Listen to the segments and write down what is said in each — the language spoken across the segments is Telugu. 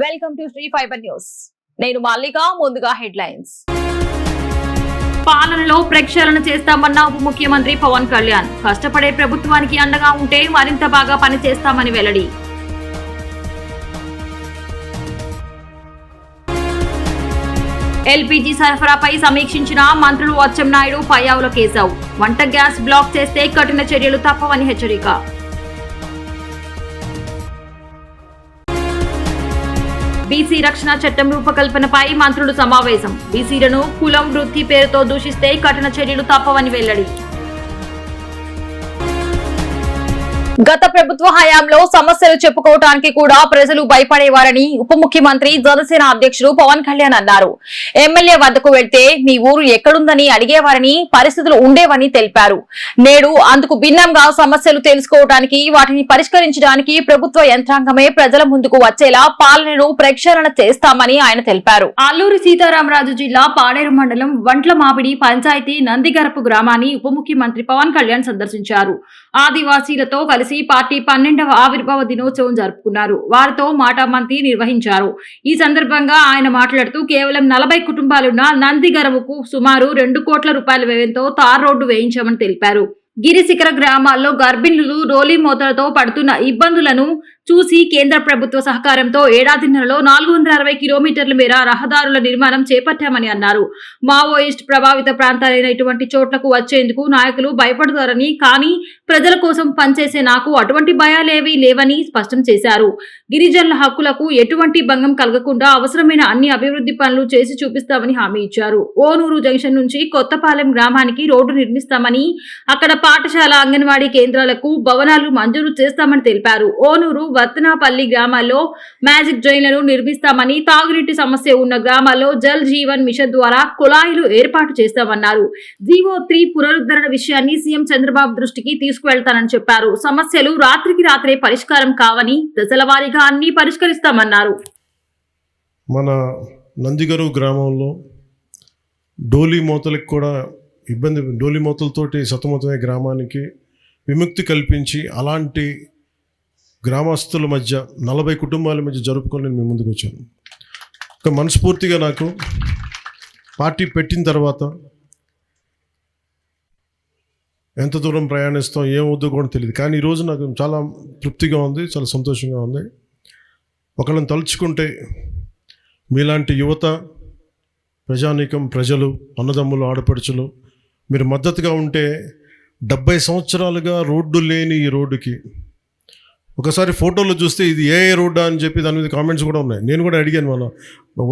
Welcome to Sri fibre news. నేను మల్లిక. ముందుగా హెడ్లైన్స్. పాలనలో ప్రక్షాళన చేస్తామన్న ఉప ముఖ్యమంత్రి పవన్ కళ్యాణ్. కష్టపడే ప్రభుత్వానికి అండగా ఉంటే మరింత బాగా పనిచేస్తామని వెల్లడి. ఎల్పీజీ సరఫరాపై సమీక్షించిన మంత్రులు అచ్చెన్నాయుడు, పయ్యావుల కేశవ్. వంట గ్యాస్ బ్లాక్ చేస్తే కఠిన చర్యలు తప్పవని హెచ్చరిక. బీసీ రక్షణ చట్టం రూపకల్పనపై మంత్రులు సమావేశం. బీసీలను కులం, వృత్తి పేరుతో దూషిస్తే కఠిన చర్యలు తప్పవని వెల్లడి. గత ప్రభుత్వ హయాంలో సమస్యలు చెప్పుకోవడానికి కూడా ప్రజలు భయపడేవారని ఉప ముఖ్యమంత్రి జనసేన అధ్యక్షుడు పవన్ కళ్యాణ్ అన్నారు. ఎమ్మెల్యే వద్దకు వెళ్తే మీ ఊరు ఎక్కడుందని అడిగేవారని, పరిస్థితులు ఉండేవని తెలిపారు. నేడు అందుకు భిన్నంగా సమస్యలు తెలుసుకోవడానికి, వాటిని పరిష్కరించడానికి ప్రభుత్వ యంత్రాంగమే ప్రజల ముందుకు వచ్చేలా పాలనను ప్రక్షాళన చేస్తామని ఆయన తెలిపారు. అల్లూరి సీతారామరాజు జిల్లా పాడేరు మండలం వంట్ల మామిడి పంచాయతీ నందిగరపు గ్రామాన్ని ఉప ముఖ్యమంత్రి పవన్ కళ్యాణ్ సందర్శించారు. ఆదివాసీలతో కలిసి పార్టీ 12వ ఆవిర్భావ దినోత్సవం జరుపుకున్నారు. వారితో మాటామంతి నిర్వహించారు. ఈ సందర్భంగా ఆయన మాట్లాడుతూ కేవలం 40 కుటుంబాలున్న నందిగరవుకు సుమారు 2 కోట్ల రూపాయల వ్యయంతో తార్ రోడ్డు వేయించామని తెలిపారు. గిరిశిఖర గ్రామాల్లో గర్భిణులు రోలీ మోతలతో పడుతున్న ఇబ్బందులను చూసి కేంద్ర ప్రభుత్వ సహకారంతో ఏడాదిన్నరలో 460 కిలోమీటర్ల మేర రహదారుల నిర్మాణం చేపట్టామని అన్నారు. మావోయిస్ట్ ప్రభావిత ప్రాంతాలైన ఇటువంటి చోట్లకు వచ్చేందుకు నాయకులు భయపడతారని, కానీ ప్రజల కోసం పనిచేసే నాకు అటువంటి భయాలేవీ లేవని స్పష్టం చేశారు. గిరిజనుల హక్కులకు ఎటువంటి భంగం కలగకుండా అవసరమైన అన్ని అభివృద్ధి పనులు చేసి చూపిస్తామని హామీ ఇచ్చారు. ఓనూరు జంక్షన్ నుంచి కొత్తపాలెం గ్రామానికి రోడ్డు నిర్మిస్తామని, అక్కడ పాఠశాల, అంగన్వాడీ కేంద్రాలకు భవనాలు మంజూరు చేస్తామని తెలిపారు. ఓనూరు, వత్తనాపల్లి గ్రామాల్లో మ్యాజిక్ డ్రైన్లను నిర్మిస్తామని, తాగునీటి సమస్య ఉన్న గ్రామాల్లో జల్ జీవన్ మిషన్ ద్వారా కుళాయిలు ఏర్పాటు చేస్తామన్నారు. జీవో3 పునరుద్ధరణ విషయాన్ని సీఎం చంద్రబాబు దృష్టికి తీసుకువెళ్తానని చెప్పారు. సమస్యలు రాత్రికి రాత్రే పరిష్కారం కావని, దశల వారీగా అన్ని పరిష్కరిస్తామన్నారు. మన నందిగరువు గ్రామంలో డోలీ మోతలకు కూడా ఇబ్బంది, డోలీ మోతలతోటి సతమతమయ్యే గ్రామానికి విముక్తి కల్పించి అలాంటి గ్రామస్తుల మధ్య 40 కుటుంబాల మధ్య జరుపుకొని నేను మీ ముందుకు వచ్చాను. ఒక మనస్ఫూర్తిగా నాకు పార్టీ పెట్టిన తర్వాత ఎంత దూరం ప్రయాణిస్తాం, ఏమవుద్దో కూడా తెలియదు. కానీ ఈరోజు నాకు చాలా తృప్తిగా ఉంది, చాలా సంతోషంగా ఉంది. ఒకళ్ళని తలుచుకుంటే మీలాంటి యువత, ప్రజానీకం, ప్రజలు, అన్నదమ్ములు, ఆడపడుచులు మీరు మద్దతుగా ఉంటే 70 సంవత్సరాలుగా రోడ్డు లేని ఈ రోడ్డుకి ఒకసారి ఫోటోలో చూస్తే ఇది ఏ రోడ్డా అని చెప్పి దాని మీద కామెంట్స్ కూడా ఉన్నాయి. నేను కూడా అడిగాను, మన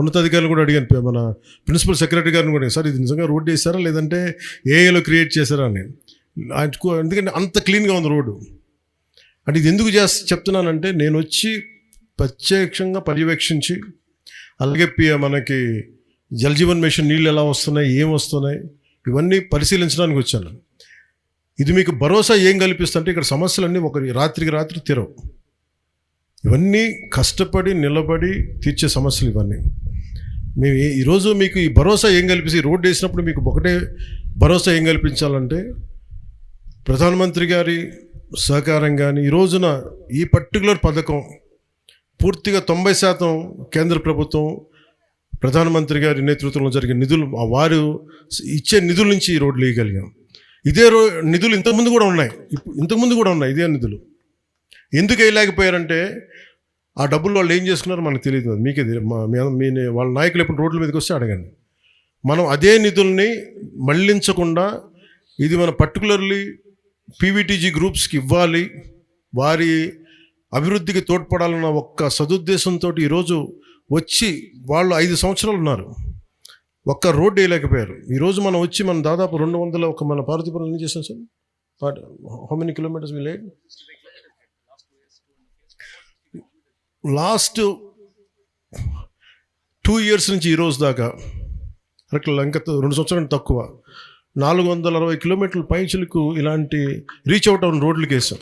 ఉన్నతాధికారులు కూడా అడిగాను, మన ప్రిన్సిపల్ సెక్రటరీ గారిని కూడా, సార్ ఇది నిజంగా రోడ్డు వేసారా లేదంటే ఏఏలో క్రియేట్ చేశారా అని. ఎందుకంటే అంత క్లీన్గా ఉంది రోడ్డు. అంటే ఇది ఎందుకు చెప్తున్నానంటే నేను వచ్చి ప్రత్యక్షంగా పర్యవేక్షించి, అలాగే మనకి జల్ జీవన్ మిషన్ నీళ్ళు ఎలా వస్తున్నాయి, ఏం వస్తున్నాయి, ఇవన్నీ పరిశీలించడానికి వచ్చాను. ఇది మీకు భరోసా ఏం కల్పిస్తుంటే ఇక్కడ సమస్యలన్నీ ఒక రాత్రికి రాత్రి తీరవు. ఇవన్నీ కష్టపడి నిలబడి తీర్చే సమస్యలు ఇవన్నీ. మేము ఈరోజు మీకు ఈ భరోసా ఏం కల్పిస్తే, ఈ రోడ్డు వేసినప్పుడు మీకు ఒకటే భరోసా ఏం కల్పించాలంటే ప్రధానమంత్రి గారి సహకారం. కానీ ఈ రోజున ఈ పర్టికులర్ పథకం పూర్తిగా 90% కేంద్ర ప్రభుత్వం ప్రధానమంత్రి గారి నేతృత్వంలో జరిగే నిధులు, వారు ఇచ్చే నిధుల నుంచి ఈ రోడ్లు వేయగలిగాం. ఇదే నిధులు ఇంతకుముందు కూడా ఉన్నాయి ఇదే నిధులు. ఎందుకు వేయలేకపోయారంటే ఆ డబ్బులు వాళ్ళు ఏం చేసుకున్నారో మనకు తెలియదు. మీకే వాళ్ళ నాయకులు ఎప్పుడు రోడ్ల మీదకి వస్తే అడగండి. మనం అదే నిధుల్ని మళ్లించకుండా ఇది మన పర్టికులర్లీ పీవీటీజీ గ్రూప్స్కి ఇవ్వాలి, వారి అభివృద్ధికి తోడ్పడాలన్న ఒక్క సదుద్దేశంతో ఈరోజు వచ్చి వాళ్ళు 5 సంవత్సరాలు ఉన్నారు, ఒక్క రోడ్డు వేయలేకపోయారు. ఈరోజు మనం వచ్చి మనం దాదాపు 200 ఒక మన పార్వతీపురం ఏం చేసాం sir? How many kilometres we laid? Last 2 years నుంచి ఈ రోజు దాకా కరెక్ట్ ఇంకా 2 సంవత్సరాలు తక్కువ 460 కిలోమీటర్ల పైచులకు ఇలాంటి రీచ్ అవుట్ అవుట్ రోడ్లకి వేసాం.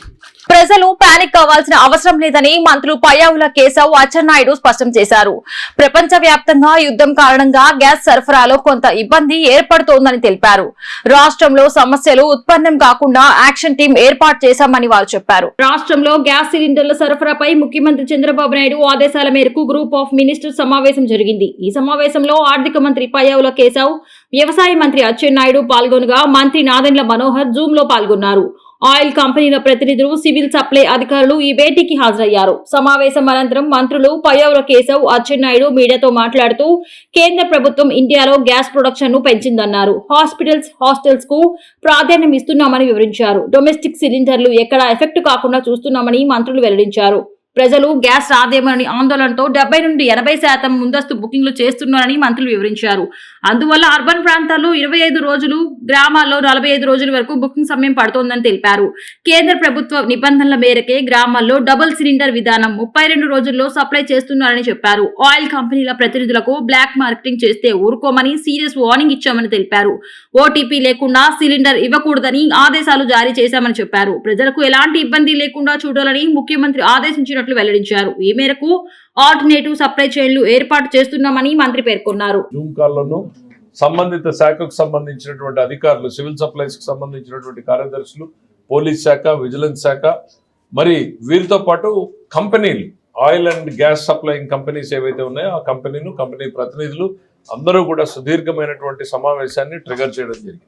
ప్రజలు పానిక్ కావాల్సిన అవసరం లేదని మంత్రులు పయ్యావుల కేశవ్, అచ్చెన్నాయుడు స్పష్టం చేశారు. ప్రపంచ వ్యాప్తంగా యుద్ధం కారణంగా గ్యాస్ సరఫరాలో కొంత ఇబ్బంది ఏర్పడుతోందని తెలిపారు. రాష్ట్రంలో సమస్యలు ఉత్పన్నం కాకుండా యాక్షన్ టీం ఏర్పాటు చేశామని వారు చెప్పారు. రాష్ట్రంలో గ్యాస్ సిలిండర్ల సరఫరాపై ముఖ్యమంత్రి చంద్రబాబు నాయుడు ఆదేశాల మేరకు గ్రూప్ ఆఫ్ మినిస్టర్స్ సమావేశం జరిగింది. ఈ సమావేశంలో ఆర్థిక మంత్రి పయ్యావుల కేశవ్, వ్యవసాయ మంత్రి అచ్చెన్నాయుడు పాల్గొనగా మంత్రి నాదెండ్ల మనోహర్ జూమ్ లో పాల్గొన్నారు. ఆయిల్ కంపెనీల ప్రతినిధులు, సివిల్ సప్లై అధికారులు ఈ భేటీకి హాజరయ్యారు. సమావేశం అనంతరం మంత్రులు పయ్యావుల కేశవ్, అచ్చెన్నాయుడు మీడియాతో మాట్లాడుతూ కేంద్ర ప్రభుత్వం ఇండియాలో గ్యాస్ ప్రొడక్షన్ ను పెంచిందన్నారు. హాస్పిటల్స్, హాస్టల్స్ కు ప్రాధాన్యం ఇస్తున్నామని వివరించారు. డొమెస్టిక్ సిలిండర్లు ఎక్కడా ఎఫెక్ట్ కాకుండా చూస్తున్నామని మంత్రులు వెల్లడించారు. ప్రజలు గ్యాస్ రాదేమోనని ఆందోళనతో 70 నుండి 80% ముందస్తు బుకింగ్లు చేస్తున్నారని మంత్రులు వివరించారు. అందువల్ల అర్బన్ ప్రాంతాల్లో 25 రోజులు, గ్రామాల్లో 45 రోజుల వరకు బుకింగ్ సమయం పడుతోందని తెలిపారు. కేంద్ర ప్రభుత్వ నిబంధనల మేరకే గ్రామాల్లో డబుల్ సిలిండర్ విధానం 32 రోజుల్లో సప్లై చేస్తున్నారని చెప్పారు. ఆయిల్ కంపెనీల ప్రతినిధులకు బ్లాక్ మార్కెటింగ్ చేస్తే ఊరుకోమని సీరియస్ వార్నింగ్ ఇచ్చామని తెలిపారు. ఓటీపీ లేకుండా సిలిండర్ ఇవ్వకూడదని ఆదేశాలు జారీ చేశామని చెప్పారు. ప్రజలకు ఎలాంటి ఇబ్బంది లేకుండా చూడాలని ముఖ్యమంత్రి ఆదేశించినట్లు వెల్లడించారు. ఈ మేరకు ఆల్టర్నేటివ్ సప్లై చైన్లు ఏర్పాటు చేస్తున్నామని మంత్రి పేర్కొన్నారు. జూమ్ కాల్లోనూ సంబంధిత శాఖకు సంబంధించినటువంటి అధికారులు, సివిల్ సప్లైస్ కు సంబంధించినటువంటి కార్యదర్శులు, పోలీస్ శాఖ, విజిలెన్స్ శాఖ, మరి వీరితో పాటు కంపెనీలు, oil and gas supplying companies ఏవైతే ఉన్నాయో ఆ కంపెనీ ప్రతినిధులు అందరూ కూడా సుదీర్ఘమైనటువంటి సమావేశాన్ని ట్రిగర్ చేయడం జరిగింది.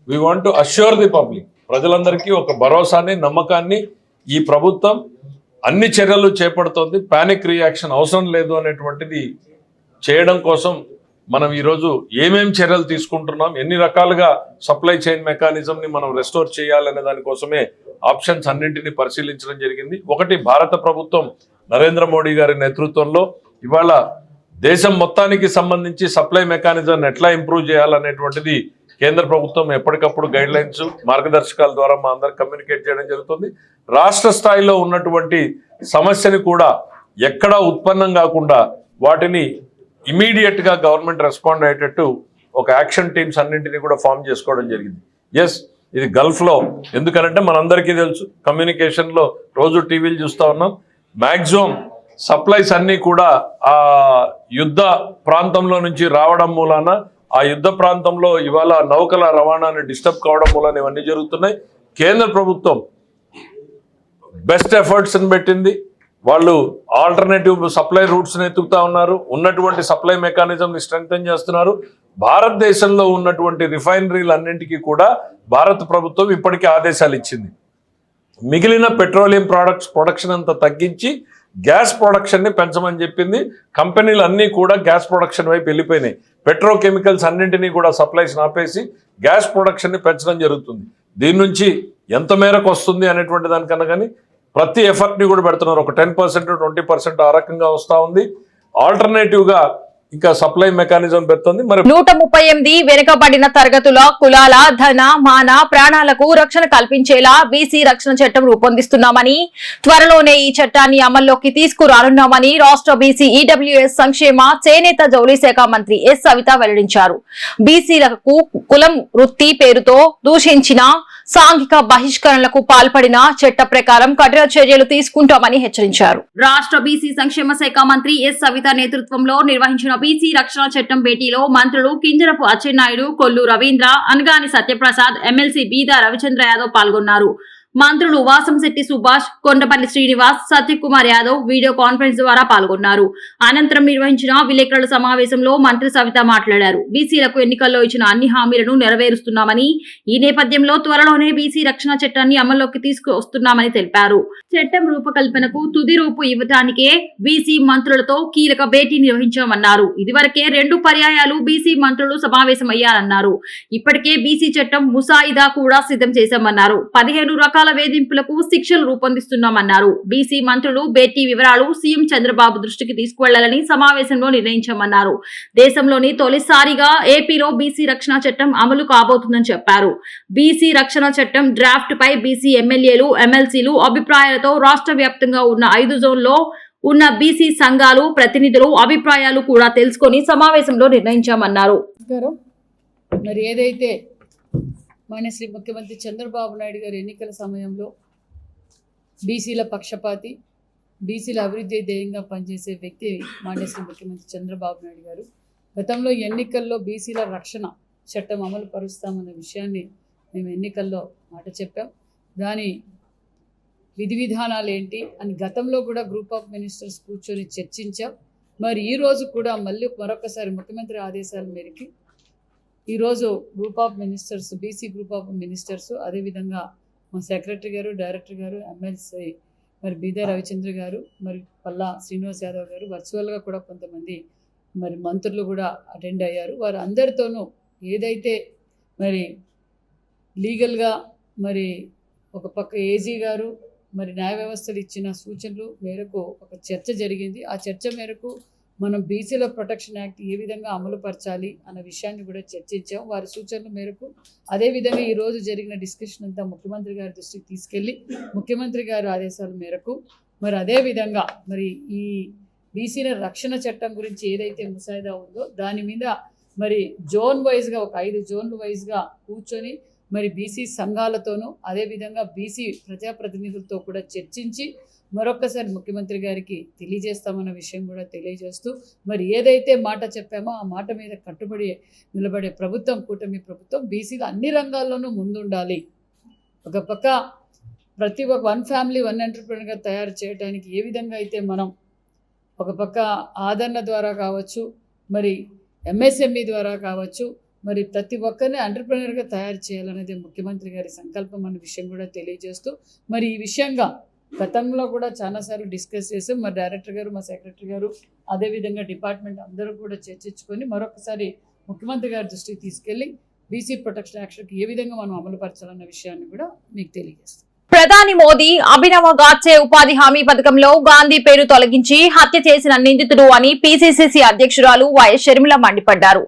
We want to assure the public, ప్రజలందరికీ ఒక భరోసాని, నమ్మకాన్ని ఈ ప్రభుత్వం అన్ని చర్యలు చేపడుతోంది. పానిక్ రియాక్షన్ అవసరం లేదు అనేటువంటిది చేయడం కోసం మనం ఈరోజు ఏమేం చర్యలు తీసుకుంటున్నాం, ఎన్ని రకాలుగా సప్లై చైన్ మెకానిజంని మనం రెస్టోర్ చేయాలనే దానికోసమే ఆప్షన్స్ అన్నింటినీ పరిశీలించడం జరిగింది. ఒకటి, భారత ప్రభుత్వం నరేంద్ర మోడీ గారి నేతృత్వంలో ఇవాళ దేశం మొత్తానికి సంబంధించి సప్లై మెకానిజం ఎట్లా ఇంప్రూవ్ చేయాలనేటువంటిది కేంద్ర ప్రభుత్వం ఎప్పటికప్పుడు గైడ్ లైన్స్, మార్గదర్శకాల ద్వారా మా అందరికి కమ్యూనికేట్ చేయడం జరుగుతుంది. రాష్ట్ర స్థాయిలో ఉన్నటువంటి సమస్యని కూడా ఎక్కడా ఉత్పన్నం కాకుండా వాటిని ఇమీడియట్ గా గవర్నమెంట్ రెస్పాండ్ అయ్యేటట్టు ఒక యాక్షన్ టీమ్స్ అన్నింటినీ కూడా ఫామ్ చేసుకోవడం జరిగింది. ఎస్, ఇది గల్ఫ్ లో, ఎందుకనంటే మనందరికీ తెలుసు, కమ్యూనికేషన్ లో రోజు టీవీలు చూస్తా ఉన్నాం, మాక్సిమం సప్లైస్ అన్ని కూడా ఆ యుద్ధ ప్రాంతంలో నుంచి రావడం మూలాన, ఆ యుద్ధ ప్రాంతంలో ఇవాళ నౌకల రవాణాని డిస్టర్బ్ కావడం మూలాన ఇవన్నీ జరుగుతున్నాయి. కేంద్ర ప్రభుత్వం బెస్ట్ ఎఫర్ట్స్ ని పెట్టింది. వాళ్ళు ఆల్టర్నేటివ్ సప్లై రూట్స్ ని ఎత్తుకుతా ఉన్నారు, ఉన్నటువంటి సప్లై మెకానిజం ని స్ట్రెంగ్తెన్ చేస్తున్నారు. భారతదేశంలో ఉన్నటువంటి రిఫైనరీలు అన్నింటికీ కూడా భారత ప్రభుత్వం ఇప్పటికే ఆదేశాలు ఇచ్చింది. మిగిలిన పెట్రోలియం ప్రొడక్షన్ అంతా తగ్గించి గ్యాస్ ప్రొడక్షన్ ని పెంచమని చెప్పింది. కంపెనీలు అన్నీ కూడా గ్యాస్ ప్రొడక్షన్ వైపు వెళ్ళిపోయినాయి. పెట్రోకెమికల్స్ అన్నింటినీ కూడా సప్లైస్ ఆపేసి గ్యాస్ ప్రొడక్షన్ ని పెంచడం జరుగుతుంది. దీని నుంచి ఎంత మేరకు వస్తుంది అనేటువంటి దానికన్నా కానీ ప్రతి ఎఫర్ట్ ని కూడా పెడుతున్నారు. ఒక 10%, 20% ఆ రకంగా వస్తా ఉంది. ఆల్టర్నేటివ్ గా ఇంకా సప్లై మెకానిజం పెడుతుంది. మరి 138 వెనుకబడిన తరగతుల కులాల ధన, మాన, ప్రాణాలకు రక్షణ కల్పించేలా బీసీ రక్షణ చట్టం రూపొందిస్తున్నామని, త్వరలోనే ఈ చట్టాన్ని అమల్లోకి తీసుకురానున్నామని రాష్ట్ర బీసీ ఈడబ్ల్యూఎస్ సంక్షేమ, చేనేత జౌళి శాఖ మంత్రి ఎస్ సవిత వెల్లడించారు. బీసీలకు కులం, వృత్తి పేరుతో దూషించిన, సాంఘిక బహిష్కరణలకు పాల్పడిన చట్ట ప్రకారం కఠిన చర్యలు తీసుకుంటామని హెచ్చరించారు. రాష్ట్ర బీసీ సంక్షేమ శాఖ మంత్రి ఎస్ సవిత నేతృత్వంలో నిర్వహించిన బీసీ రక్షణ చట్టం భేటీలో మంత్రులు కింజరపు అచ్చెన్నాయుడు, కొల్లు రవీంద్ర, అనగాని సత్యప్రసాద్, ఎమ్మెల్సీ బీదా రవిచంద్ర యాదవ్ పాల్గొన్నారు. మంత్రులు వాసంశెట్టి సుభాష్, కొండపల్లి శ్రీనివాస్, సత్యకుమార్ యాదవ్ వీడియో కాన్ఫరెన్స్ ద్వారా పాల్గొన్నారు. అనంతరం నిర్వహించిన విలేకరుల సమావేశంలో మంత్రి సవిత మాట్లాడారు. బీసీలకు ఎన్నికల్లో ఇచ్చిన అన్ని హామీలను నెరవేరుస్తున్నామని, ఈ నేపథ్యంలో త్వరలోనే బీసీ రక్షణ చట్టాన్ని అమల్లోకి తీసుకువస్తున్నామని తెలిపారు. చట్టం రూపకల్పనకు తుది రూపు ఇవ్వడానికే బీసీ మంత్రులతో కీలక భేటీ నిర్వహించామన్నారు. ఇదివరకే 2 పర్యాయాలు బీసీ మంత్రులు సమావేశమయ్యారన్నారు. ఇప్పటికే బీసీ చట్టం ముసాయిదా కూడా సిద్ధం చేశామన్నారు. 15 రకాల వేధింపులకు శిక్షలు రూపొందిస్తున్నామన్నారు. బీసీ మంత్రులు భేటీ వివరాలు సీఎం చంద్రబాబు దృష్టికి తీసుకువెళ్లాలని సమావేశంలో నిర్ణయించామన్నారు. దేశంలోని తొలిసారిగా ఏపీలో బీసీ రక్షణ చట్టం అమలు కాబోతుందని చెప్పారు. బీసీ రక్షణ చట్టం డ్రాఫ్ట్ పై బీసీ ఎమ్మెల్యేలు, ఎమ్మెల్సీలు అభిప్రాయాలతో రాష్ట్ర వ్యాప్తంగా ఉన్న 5 జోన్లో ఉన్న బీసీ సంఘాలు ప్రతినిధులు అభిప్రాయాలు కూడా తెలుసుకొని సమావేశంలో నిర్ణయించామన్నారు. మరి ఏదైతే మన శ్రీ ముఖ్యమంత్రి చంద్రబాబు నాయుడు గారు ఎన్నికల సమయంలో బీసీల పక్షపాతి, బీసీల అభివృద్ధి ధ్యేయంగా పనిచేసే వ్యక్తి మాన్యశ్రీ ముఖ్యమంత్రి చంద్రబాబు నాయుడు గారు. గతంలో ఎన్నికల్లో బీసీల రక్షణ చట్టం అమలు పరుస్తామన్న విషయాన్ని మేము ఎన్నికల్లో మాట చెప్పాం. దాని విధి విధానాలు ఏంటి అని గతంలో కూడా గ్రూప్ ఆఫ్ మినిస్టర్స్ కూర్చొని చర్చించాం. మరి ఈరోజు కూడా మళ్ళీ మరొకసారి ముఖ్యమంత్రి ఆదేశాల మేరకు ఈరోజు group of ministers, BC group of ministers, అదేవిధంగా మా సెక్రటరీ గారు, డైరెక్టర్ గారు, ఎమ్మెల్సీ మరి బీదా రవిచంద్ర గారు, మరి పల్లా శ్రీనివాస్ యాదవ్ గారు, వర్చువల్గా కూడా కొంతమంది మరి మంత్రులు కూడా అటెండ్ అయ్యారు. వారు అందరితోనూ ఏదైతే మరి లీగల్గా మరి ఒక పక్క ఏజీ గారు మరి న్యాయ వ్యవస్థలు ఇచ్చిన సూచనలు మేరకు ఒక చర్చ జరిగింది. ఆ చర్చ మేరకు మనం బీసీల ప్రొటెక్షన్ యాక్ట్ ఏ విధంగా అమలు పరచాలి అన్న విషయాన్ని కూడా చర్చించాం. వారి సూచనల మేరకు అదేవిధంగా ఈరోజు జరిగిన డిస్కషన్ అంతా ముఖ్యమంత్రి గారి దృష్టికి తీసుకెళ్ళి ముఖ్యమంత్రి గారి ఆదేశాల మేరకు మరి అదేవిధంగా మరి ఈ బీసీల రక్షణ చట్టం గురించి ఏదైతే ముసాయిదా ఉందో దాని మీద మరి జోన్ వైజ్గా ఒక 5 జోన్లు వైజ్గా కూర్చొని మరి బీసీ సంఘాలతోనూ అదేవిధంగా బీసీ ప్రజాప్రతినిధులతో కూడా చర్చించి మరొక్కసారి ముఖ్యమంత్రి గారికి తెలియజేస్తామన్న విషయం కూడా తెలియజేస్తూ మరి ఏదైతే మాట చెప్పామో ఆ మాట మీద కట్టుబడి నిలబడే ప్రభుత్వం, కూటమి ప్రభుత్వం బీసీలు అన్ని రంగాల్లోనూ ముందుండాలి. ఒక పక్క ప్రతి ఒక్క 1 ఫ్యామిలీ 1 ఎంటర్‌ప్రెన్యూర్‌గా తయారు చేయడానికి ఏ విధంగా అయితే మనం ఒక పక్క ఆదరణ ద్వారా కావచ్చు, మరి ఎంఎస్ఎంఈ ద్వారా కావచ్చు, మరి ప్రతి ఒక్కరిని ఎంటర్‌ప్రెన్యూర్‌గా తయారు చేయాలనేది ముఖ్యమంత్రి గారి సంకల్పం అనే విషయం కూడా తెలియజేస్తూ మరి ఈ విషయంగా గతంలో కూడా చాలాసార్లు డిస్కస్ చేసాం. మరి డైరెక్టర్ గారు, మా సెక్రటరీ గారు, అదేవిధంగా డిపార్ట్మెంట్ అందరూ కూడా చర్చించుకొని మరొకసారి ముఖ్యమంత్రి గారి దృష్టికి తీసుకెళ్ళి బీసీ ప్రొటెక్షన్ యాక్ట్కి ఏ విధంగా మనం అమలు పరచాలన్న విషయాన్ని కూడా మీకు తెలియజేస్తాం. ప్రధాని మోదీ అభినవ గాడ్సే ఉపాధి హామీ పథకంలో గాంధీ పేరు తొలగించి హత్య చేసిన నిందితుడు అని పీసీసీసీ అధ్యక్షురాలు వైఎస్ షర్మిల మండిపడ్డారు.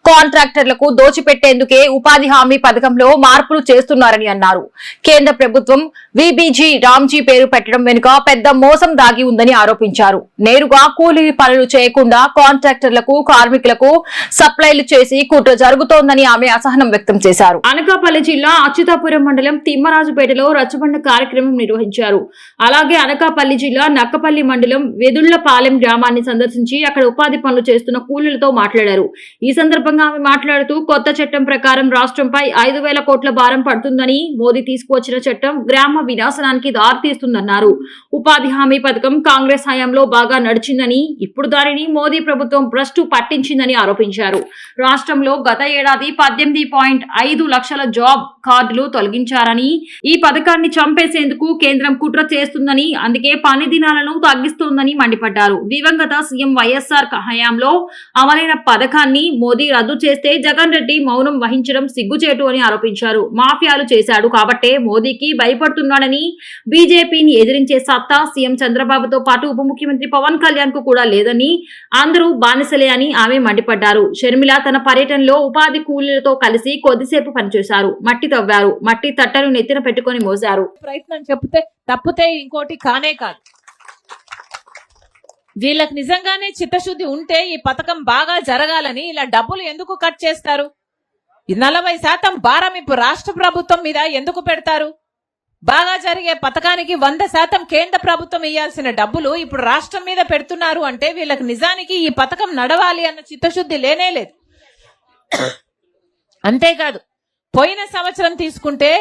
కాంట్రాక్టర్లకు దోచిపెట్టేందుకే ఉపాధి హామీ పథకంలో మార్పులు చేస్తున్నారని అన్నారు. కేంద్ర ప్రభుత్వం వీబీజీ రామ్జీ పేరు పెట్టడం వెనుక పెద్ద మోసం దాగి ఉందని ఆరోపించారు. నేరుగా కూలీ పనులు చేయకుండా కాంట్రాక్టర్లకు, కార్మికులకు సప్లైలు చేసి కుట్ర జరుగుతోందని ఆమె అసహనం వ్యక్తం చేశారు. అనకాపల్లి జిల్లా అచ్యుతాపురం మండలం తిమ్మరాజుపేటలో రచ్చబండ కార్యక్రమం నిర్వహించారు. అలాగే అనకాపల్లి జిల్లా నక్కపల్లి మండలం వెదుళ్లపాలెం గ్రామాన్ని సందర్శించి అక్కడ ఉపాధి పనులు చేస్తున్న కూలీలతో మాట్లాడారు. ఈ సందర్భంగా ఆమె మాట్లాడుతూ కొత్త చట్టం ప్రకారం రాష్ట్రంపై 5,000 కోట్ల భారం పడుతుందని, మోదీ తీసుకువచ్చిన చట్టం గ్రామ వినాశనానికి దారితీస్తుందన్నారు. ఉపాధి హామీ పథకం కాంగ్రెస్ హయాంలో బాగా నడిచిందని, ఇప్పుడు దానిని మోదీ ప్రభుత్వం భ్రష్టు పట్టించిందని ఆరోపించారు. రాష్ట్రంలో గత ఏడాది 18.5 లక్షల జాబ్ కార్డులు తొలగించారని, ఈ పథకాన్ని చంపేసేందుకు కేంద్రం కుట్ర చేస్తుందని, అందుకే పని దినాలను తగ్గిస్తోందని మండిపడ్డారు. దివంగత సీఎం వైఎస్ఆర్ హయాంలో అమలైన పథకాన్ని మోదీ రద్దు చేస్తే జగన్ రెడ్డి మౌనం వహించడం సిగ్గుచేటు అని ఆరోపించారు. మాఫియాలు చేశాడు కాబట్టే మోదీకి భయపడుతున్నాడని, బీజేపీని ఎదిరించే సత్తా సీఎం చంద్రబాబుతో పాటు ఉప ముఖ్యమంత్రి పవన్ కళ్యాణ్ కు కూడా లేదని, అందరూ బానిసలే అని ఆమె మండిపడ్డారు. షర్మిల తన పర్యటనలో ఉపాధి కూలీలతో కలిసి కొద్దిసేపు పనిచేశారు. మట్టి తవ్వారు. మట్టి తట్టను నెత్తిన పెట్టుకుని మోసారు. ప్రయత్నం చెప్తే తప్పితే ఇంకోటి కానే కాదు. వీళ్ళకి నిజంగానే చిత్తశుద్ధి ఉంటే ఈ పథకం బాగా జరగాలని ఇలా డబ్బులు ఎందుకు కట్ చేస్తారు? 40% భారం ఇప్పుడు రాష్ట్ర ప్రభుత్వం మీద ఎందుకు పెడతారు? బాగా జరిగే పథకానికి 100% కేంద్ర ప్రభుత్వం ఇవ్వాల్సిన డబ్బులు ఇప్పుడు రాష్ట్రం మీద పెడుతున్నారు అంటే వీళ్ళకి నిజానికి ఈ పథకం నడవాలి అన్న చిత్తశుద్ధి లేనే లేదు. అంతేకాదు, పోయిన సంవత్సరం తీసుకుంటే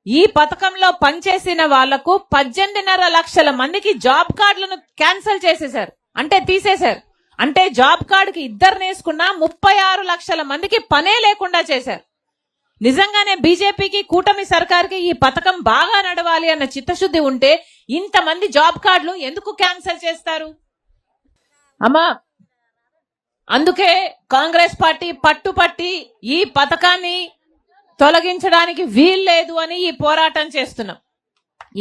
ఈ పథకంలో పనిచేసిన వాళ్లకు 18.5 లక్షల మందికి జాబ్ కార్డులను క్యాన్సిల్ చేసేశారు, అంటే తీసేశారు. అంటే జాబ్ కార్డుకి 2 వేసుకున్నా 36 లక్షల మందికి పనే లేకుండా చేశారు. నిజంగానే బీజేపీకి, కూటమి సర్కార్కి ఈ పథకం బాగా నడవాలి అన్న చిత్తశుద్ధి ఉంటే ఇంతమంది జాబ్ కార్డులు ఎందుకు క్యాన్సిల్ చేస్తారు? అమ్మా, అందుకే కాంగ్రెస్ పార్టీ పట్టుపట్టి ఈ పథకాన్ని తొలగించడానికి వీల్లేదు అని ఈ పోరాటం చేస్తున్నాం.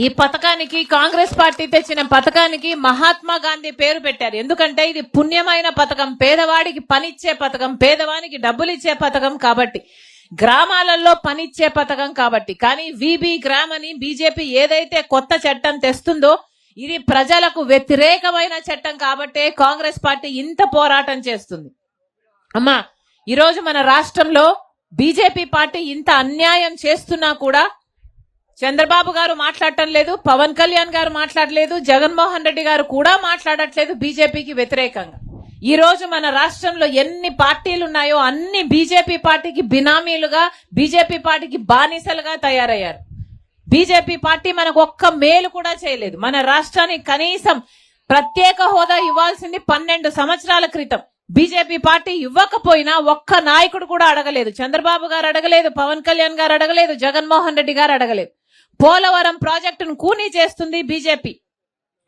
ఈ పథకానికి, కాంగ్రెస్ పార్టీ తెచ్చిన పథకానికి మహాత్మా గాంధీ పేరు పెట్టారు. ఎందుకంటే ఇది పుణ్యమైన పథకం, పేదవాడికి పనిచ్చే పథకం, పేదవానికి డబ్బులు ఇచ్చే పథకం కాబట్టి, గ్రామాలలో పనిచ్చే పథకం కాబట్టి. కానీ వీబీ గ్రామ్ అని బీజేపీ ఏదైతే కొత్త చట్టం తెస్తుందో ఇది ప్రజలకు వ్యతిరేకమైన చట్టం కాబట్టే కాంగ్రెస్ పార్టీ ఇంత పోరాటం చేస్తుంది. అమ్మా, ఈరోజు మన రాష్ట్రంలో బీజేపీ పార్టీ ఇంత అన్యాయం చేస్తున్నా కూడా చంద్రబాబు గారు మాట్లాడటం లేదు, పవన్ కళ్యాణ్ గారు మాట్లాడలేదు, జగన్మోహన్ రెడ్డి గారు కూడా మాట్లాడట్లేదు బీజేపీకి వ్యతిరేకంగా. ఈ రోజు మన రాష్ట్రంలో ఎన్ని పార్టీలు ఉన్నాయో అన్ని బీజేపీ పార్టీకి బినామీలుగా, బీజేపీ పార్టీకి బానిసలుగా తయారయ్యారు. బీజేపీ పార్టీ మనకు ఒక్క మేలు కూడా చేయలేదు. మన రాష్ట్రానికి కనీసం ప్రత్యేక హోదా ఇవ్వాల్సింది 12 సంవత్సరాల క్రితం. బీజేపీ పార్టీ ఇవ్వకపోయినా ఒక్క నాయకుడు కూడా అడగలేదు. చంద్రబాబు గారు అడగలేదు, పవన్ కళ్యాణ్ గారు అడగలేదు, జగన్మోహన్ రెడ్డి గారు అడగలేదు. పోలవరం ప్రాజెక్టును కూనీ చేస్తుంది బీజేపీ.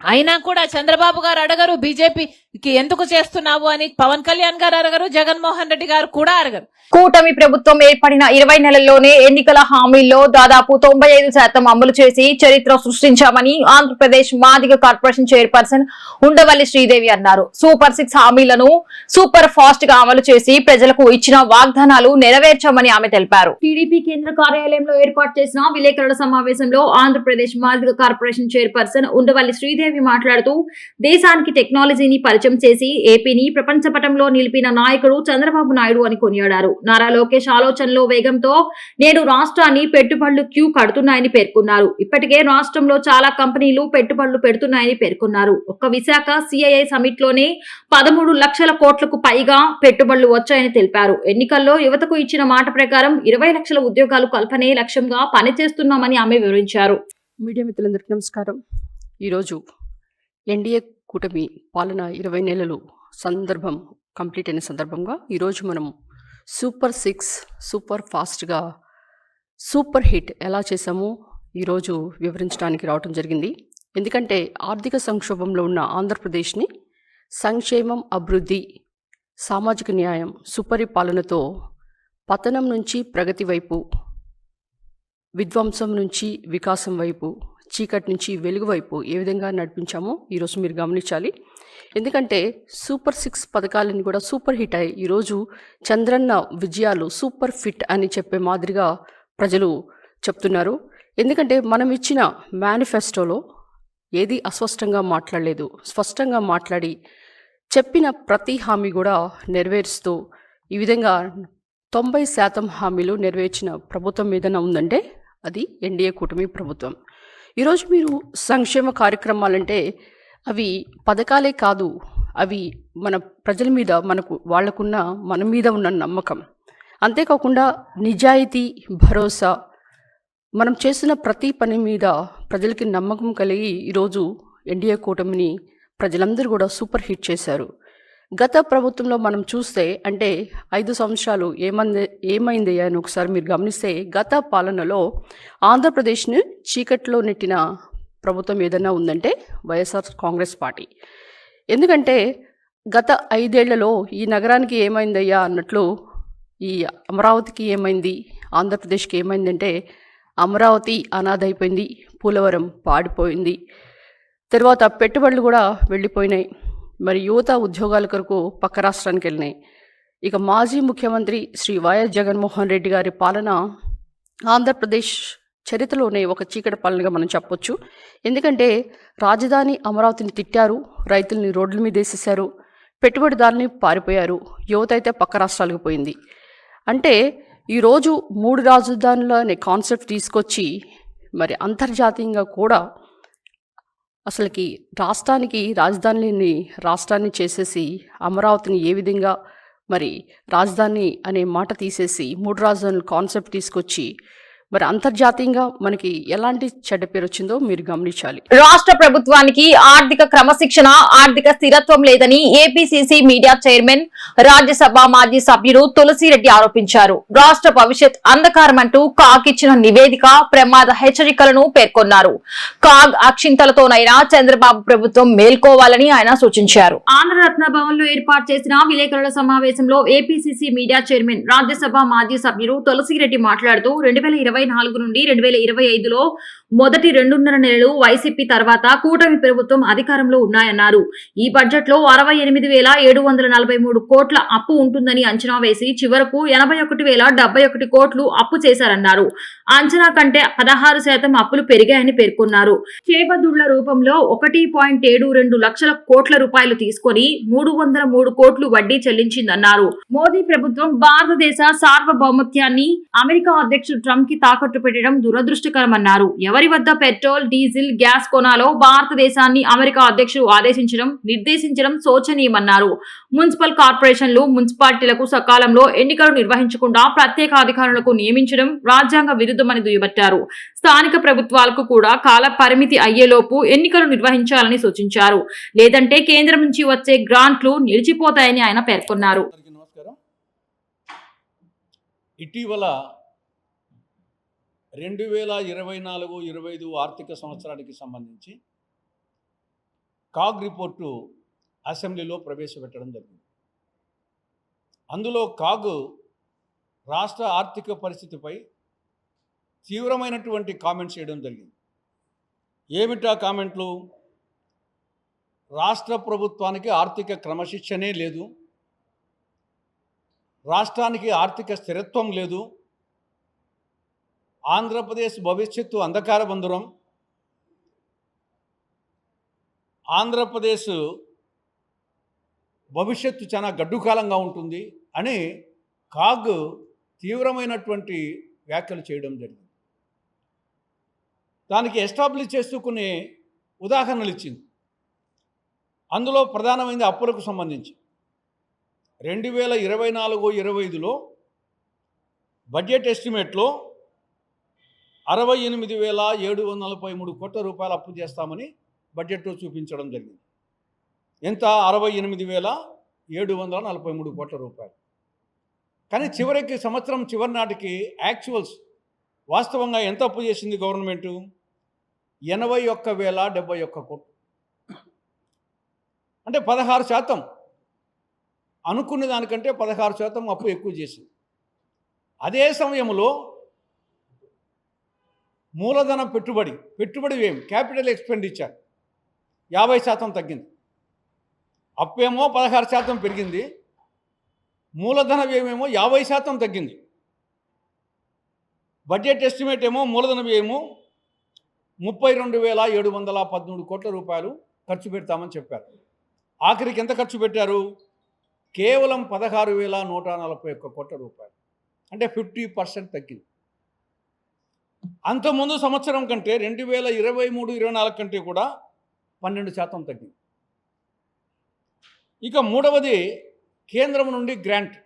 అయినా కూడా చంద్రబాబు గారు అడగరు, బీజేపీకి ఎందుకు చేస్తున్నావు అని పవన్ కళ్యాణ్ గారు అడగరు, జగన్మోహన్ రెడ్డి గారు కూడా అడగరు. కూటమి ప్రభుత్వం ఏర్పడిన 20 నెలల్లోనే ఎన్నికల హామీల్లో దాదాపు 95% అమలు చేసి చరిత్ర సృష్టించామని ఆంధ్రప్రదేశ్ మాదిగ కార్పొరేషన్ చైర్పర్సన్ ఉండవల్లి శ్రీదేవి అన్నారు. సూపర్ 6 హామీలను సూపర్ ఫాస్ట్ గా అమలు చేసి ప్రజలకు ఇచ్చిన వాగ్దానాలు నెరవేర్చామని ఆమె తెలిపారు. టీడీపీ కేంద్ర కార్యాలయంలో ఏర్పాటు చేసిన విలేకరుల సమావేశంలో ఆంధ్రప్రదేశ్ మాదిగ కార్పొరేషన్ చైర్పర్సన్ ఉండవల్లి శ్రీదేవి మాట్లాడుతూ దేశానికి టెక్నాలజీని పరిచయం చేసి ఏపీని ప్రపంచ పటంలో నిలిపిన నాయకుడు చంద్రబాబు నాయుడు అని కొనియాడారు. నారా లోకేష్ ఆలోచనలో వేగంతో నేడు రాష్ట్రాన్ని పెట్టుబడులు క్యూ కడుతున్నాయని పేర్కొన్నారు. ఇప్పటికే రాష్ట్రంలో చాలా కంపెనీలు పెట్టుబడులు పెడుతున్నాయని పేర్కొన్నారు. ఒక్క విశాఖ సిఐఐ సమిట్ లోనే 13 లక్షల కోట్లకు పైగా పెట్టుబడులు వచ్చాయని తెలిపారు. ఎన్నికల్లో యువతకు ఇచ్చిన మాట ప్రకారం 20 లక్షల ఉద్యోగాలు కల్పనే లక్ష్యంగా పనిచేస్తున్నామని ఆమె వివరించారు. మీడియా మిత్రులందరికీ నమస్కారం. ఈరోజు ఎన్డీఏ కూటమి పాలన 20 నెలలు సందర్భం కంప్లీట్ అయిన సందర్భంగా ఈరోజు మనం సూపర్ 6 సూపర్ ఫాస్ట్గా సూపర్ హిట్ ఎలా చేశామో ఈరోజు వివరించడానికి రావడం జరిగింది. ఎందుకంటే ఆర్థిక సంక్షోభంలో ఉన్న ఆంధ్రప్రదేశ్ని సంక్షేమం, అభివృద్ధి, సామాజిక న్యాయం, సుపరిపాలనతో పతనం నుంచి ప్రగతి వైపు, విధ్వంసం నుంచి వికాసం వైపు, చీకటి నుంచి వెలుగు వైపు ఏ విధంగా నడిపించామో ఈరోజు మీరు గమనించాలి. ఎందుకంటే సూపర్ 6 పథకాలను కూడా సూపర్ హిట్ అయ్యి ఈరోజు చంద్రన్న విజయాలు సూపర్ ఫిట్ అని చెప్పే మాదిరిగా ప్రజలు చెప్తున్నారు. ఎందుకంటే మనం ఇచ్చిన మేనిఫెస్టోలో ఏది అస్పష్టంగా మాట్లాడలేదు, స్పష్టంగా మాట్లాడి చెప్పిన ప్రతి హామీ కూడా నెరవేరుస్తూ ఈ విధంగా 90% హామీలు నెరవేర్చిన ప్రభుత్వం ఏదైనా ఉందంటే అది ఎన్డీఏ కూటమి ప్రభుత్వం. ఈరోజు మీరు సంక్షేమ కార్యక్రమాలంటే అవి పథకాలే కాదు, అవి మన ప్రజల మీద వాళ్ళకున్న మన మీద ఉన్న నమ్మకం. అంతేకాకుండా నిజాయితీ, భరోసా, మనం చేసిన ప్రతి పని మీద ప్రజలకి నమ్మకం కలిగి ఈరోజు ఎన్డీఏ కూటమిని ప్రజలందరూ కూడా సూపర్ హిట్ చేశారు. గత ప్రభుత్వంలో మనం చూస్తే అంటే 5 సంవత్సరాలు ఏమైంది అని ఒకసారి మీరు గమనిస్తే గత పాలనలో ఆంధ్రప్రదేశ్ని చీకట్లో నెట్టిన ప్రభుత్వం ఏదైనా ఉందంటే వైఎస్ఆర్ కాంగ్రెస్ పార్టీ. ఎందుకంటే గత 5 ఏళ్లలో ఈ నగరానికి ఏమైందయ్యా అన్నట్లు ఈ అమరావతికి ఏమైంది, ఆంధ్రప్రదేశ్కి ఏమైందంటే అమరావతి అనాథైపోయింది, పోలవరం పాడిపోయింది, తర్వాత పెట్టుబడులు కూడా వెళ్ళిపోయినాయి, మరి యువత ఉద్యోగాల కొరకు పక్క రాష్ట్రానికి వెళ్ళినాయి. ఇక మాజీ ముఖ్యమంత్రి శ్రీ వైఎస్ జగన్మోహన్ రెడ్డి గారి పాలన ఆంధ్రప్రదేశ్ చరిత్రలోనే ఒక చీకటి పాలనగా మనం చెప్పొచ్చు. ఎందుకంటే రాజధాని అమరావతిని తిట్టారు, రైతుల్ని రోడ్ల మీద వేసేశారు, పెట్టుబడిదారుల్ని పారిపోయారు, యువత అయితే పక్క రాష్ట్రాలకు పోయింది. అంటే ఈరోజు 3 రాజధానులు అనే కాన్సెప్ట్ తీసుకొచ్చి మరి అంతర్జాతీయంగా కూడా అసలుకి రాష్ట్రాన్ని చేసేసి అమరావతిని ఏ విధంగా మరి రాజధాని అనే మాట తీసేసి 3 రాజధానుల కాన్సెప్ట్ తీసుకొచ్చి మరి అంతర్జాతీయంగా మనకి ఎలాంటి చెడ్డ పేరు వచ్చిందో మీరు గమనించాలి. రాష్ట్ర ప్రభుత్వానికి ఆర్థిక క్రమశిక్షణ, ఆర్థిక స్థిరత్వం లేదని ఏపీసీసీ మీడియా చైర్మన్, రాజ్యసభ మాజీ సభ్యుడు తులసిరెడ్డి ఆరోపించారు. రాష్ట్ర భవిష్యత్ అంధకారమంటూ కాగ్ ఇచ్చిన నివేదిక ప్రమాద హెచ్చరికలను పేర్కొన్నారు. కాగ్ అక్షింతలతోనైనా చంద్రబాబు ప్రభుత్వం మేల్కోవాలని ఆయన సూచించారు. ఆంధ్రరత్న భవన్ లో ఏర్పాటు చేసిన విలేకరుల సమావేశంలో ఏపీసీసీ మీడియా చైర్మన్, రాజ్యసభ మాజీ సభ్యుడు తులసిరెడ్డి మాట్లాడుతూ 2024 నుండి 2025లో మొదటి 2.5 నెలలు వైసీపీ తర్వాత కూటమి ప్రభుత్వం అధికారంలో ఉన్నాయన్నారు. ఈ బడ్జెట్ లో 68,743 కోట్ల అప్పు ఉంటుందని అంచనా వేసి చివరకు 81,071 కోట్లు అప్పు చేశారన్నారు. అంచనా కంటే 16% అప్పులు పెరిగాయని పేర్కొన్నారు. చేబదుళ్ల రూపంలో 1.72 లక్షల కోట్ల రూపాయలు తీసుకొని 303 కోట్లు వడ్డీ చెల్లించిందన్నారు. మోదీ ప్రభుత్వం భారతదేశ సార్వభౌమత్యాన్ని అమెరికా అధ్యక్షుడు ట్రంప్ కి తాకట్టు పెట్టడం దురదృష్టకరమన్నారు. ఎవరి వద్ద పెట్రోల్, డీజిల్, గ్యాస్ కొనాలో భారతదేశాన్ని అమెరికా అధ్యక్షుడు నిర్దేశించడం శోచనీయమన్నారు. మున్సిపల్ కార్పొరేషన్లు, మున్సిపాలిటీలకు సకాలంలో ఎన్నికలు నిర్వహించకుండా ప్రత్యేక అధికారులకు నియమించడం రాజ్యాంగ విరుద్ధమని దుయ్యబట్టారు. స్థానిక ప్రభుత్వాలకు కూడా కాల పరిమితి అయ్యేలోపు ఎన్నికలు నిర్వహించాలని సూచించారు. లేదంటే కేంద్రం నుంచి వచ్చే గ్రాంట్లు నిలిచిపోతాయని ఆయన పేర్కొన్నారు. ఇటీవల 2024-25 ఆర్థిక సంవత్సరానికి సంబంధించి కాగ్ రిపోర్టు అసెంబ్లీలో ప్రవేశపెట్టడం జరిగింది. అందులో కాగ్ రాష్ట్ర ఆర్థిక పరిస్థితిపై తీవ్రమైనటువంటి కామెంట్స్ చేయడం జరిగింది. ఏమిటా కామెంట్లు? రాష్ట్ర ప్రభుత్వానికి ఆర్థిక క్రమశిక్షణే లేదు, రాష్ట్రానికి ఆర్థిక స్థిరత్వం లేదు, ఆంధ్రప్రదేశ్ భవిష్యత్తు అంధకార బంధురం, ఆంధ్రప్రదేశ్ భవిష్యత్తు చాలా గడ్డుకాలంగా ఉంటుంది అని కాగ్ తీవ్రమైనటువంటి వ్యాఖ్యలు చేయడం జరిగింది. దానికి ఎస్టాబ్లిష్ చేసుకునే ఉదాహరణలు ఇచ్చింది. అందులో ప్రధానమైనది అప్పులకు సంబంధించి 2024-25లో బడ్జెట్ ఎస్టిమేట్లో 68,743 కోట్ల రూపాయలు అప్పు చేస్తామని బడ్జెట్లో చూపించడం జరిగింది. ఎంత? 68,743 కోట్ల రూపాయలు. కానీ చివరికి సంవత్సరం చివరి నాటికి యాక్చువల్స్ వాస్తవంగా ఎంత అప్పు చేసింది గవర్నమెంటు? 81,071 కోట్లు. అంటే 16%, అనుకున్న దానికంటే 16% అప్పు ఎక్కువ చేసింది. అదే సమయంలో మూలధన పెట్టుబడి ఏం క్యాపిటల్ ఎక్స్పెండిచర్ 50% తగ్గింది. అప్పేమో 16% పెరిగింది, మూలధన వ్యయమేమో 50% తగ్గింది. బడ్జెట్ ఎస్టిమేట్ ఏమో మూలధన వ్యయము 32,713 కోట్ల రూపాయలు ఖర్చు పెడతామని చెప్పారు. ఆఖరికి ఎంత ఖర్చు పెట్టారు? కేవలం 16,141 కోట్ల రూపాయలు. అంటే 50% తగ్గింది. అంతకుముందు సంవత్సరం కంటే 2023-24 కంటే కూడా 12% తగ్గింది. ఇక మూడవది కేంద్రం నుండి గ్రాంట్.